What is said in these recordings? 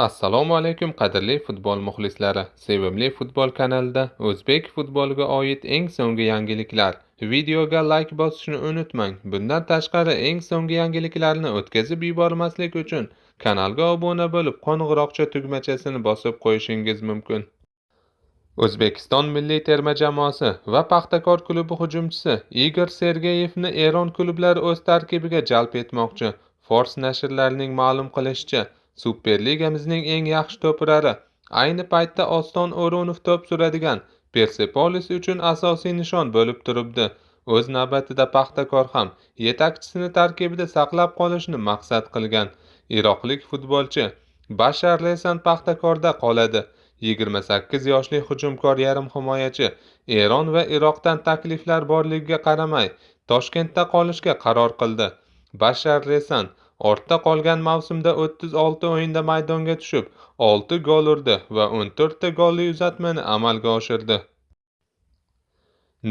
Assalomu alaykum qadrli futbol muxlislari. Sevimli futbol kanalida o'zbek futboliga oid eng so'nggi yangiliklar. Videoga like bosishni unutmang. Bundan tashqari eng so'nggi yangiliklarni o'tkazib yubormaslik uchun kanalga obuna bo'lib, qo'ng'iroqcha tugmachasini bosib qo'yishingiz mumkin. O'zbekiston milliy terma jamoasi va Paxtakor klubi hujumchisi Igor Sergeyevni Eron klublari o'z tarkibiga jalb etmoqchi. Fors nashrlarining ma'lum qilishicha, Superligamizning eng yaxshi to'purari ayni paytda Oston O'runov to'p suradigan Persepolis uchun asosiy nishon bo'lib turibdi. O'z navbatida Paxtakor ham yetakchisini tarkibida saqlab qolishni maqsad qilgan. Iroqlik futbolchi Bashar Lesan Paxtakorda qoladi. 28 yoshli hujumkor yarim himoyachi Eron va Iroqdan takliflar borligiga qaramay Toshkentda qolishga qaror qildi. Bashar Lesan ortda qolgan mavsumda 36 o'yinda maydonga tushib, 6 gol urdi va 14 ta golli uzatmani amalga oshirdi.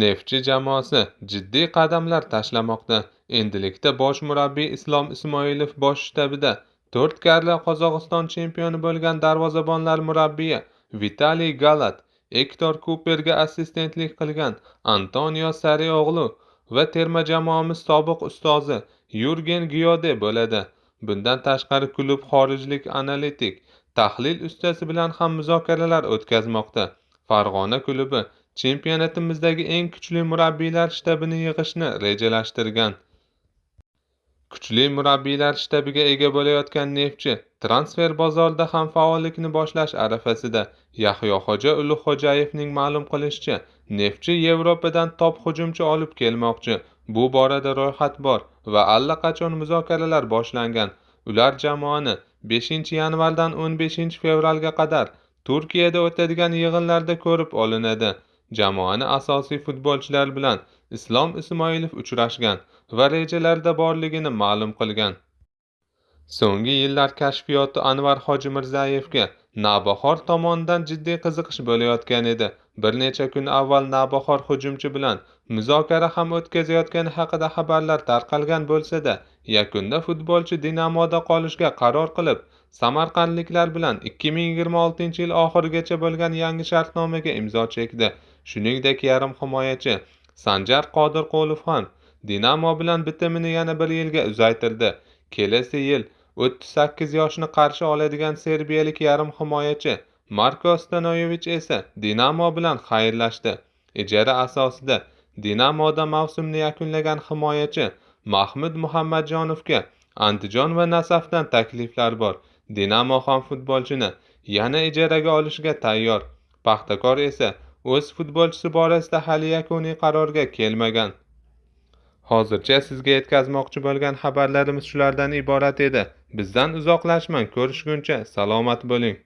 Neftchi jamoasi jiddiy qadamlar tashlamoqda. Endilikda bosh murabbiy Islom Ismoilov bosh shtabida 4 karra Qozog'iston chempioni bo'lgan darvozabonlar murabbiyi Vitaliy Galat, Ektor Kuperga assistentlik qilgan Antonio Sarrioglu va terma jamoamiz sobiq ustozi Yurgen Gyode bo'ladi. Bundan tashqari klub xorijlik analitik, tahlil ustasi bilan ham muzokaralar o'tkazmoqda. Farg'ona klubi chempionatimizdagi eng kuchli murabbiylar shtabini yig'ishni rejalashtirgan. Kuchli murabbiylar shtabiga ega bo'layotgan Neftchi transfer bozorida ham faollikni boshlash arafasida. Yahyo Xo'ja Ulug'xo'jayevning ma'lum qilishicha, Neftchi Yevropadan top hujumchi olib kelmoqchi. Bu borada ro'yxat bor va allaqachon muzokaralar boshlangan. Ular jamoani 5-yanvardan 15-fevralga qadar Turkiyada o'tadigan yig'inlarda ko'rib olinadi. Jamoani asosiy futbolchilar bilan Islom Ismoilov uchrashgan va rejalarda borligini ma'lum qilgan. So'nggi yillar kashfiyoti Anvar Hojimirzayevga Navbahor tomonidan jiddiy qiziqish bo'layotgan edi. Bir necha kun avval Navbahor hujumchi bilan muzokara ham o'tkazayotgani haqida xabarlar tarqalgan bo'lsa-da, yakunda futbolchi Dinamoda qolishga qaror qilib, samarqandliklar bilan 2026-yil oxirigacha bo'lgan yangi shartnomaga imzo chekdi. Shuningdek, yarim himoyachi Sanjar Qodirqulov ham Dinamo bilan bitimini yana bir yilga uzaytirdi. Kelasi yil 38 yoshni qarshi oladigan serbiyalik yarim himoyachi Marko Stanoyevich esa Dinamo bilan xayrlashdi. Ijara asosida Dinamoda mavsumni yakunlagan himoyachi Mahmud Muhammadjonovga Andijon va Nasafdan takliflar bor. Dinamo ham futbolchini yana ijaraga olishga tayyor. Paxtakor esa o'z futbolchisi borasida hali yakuniy qarorga kelmagan. Hozircha sizga yetkazmoqchi bo'lgan xabarlarimiz shulardan iborat edi. Bizdan uzoqlashmang, ko'rishguncha salomat bo'ling.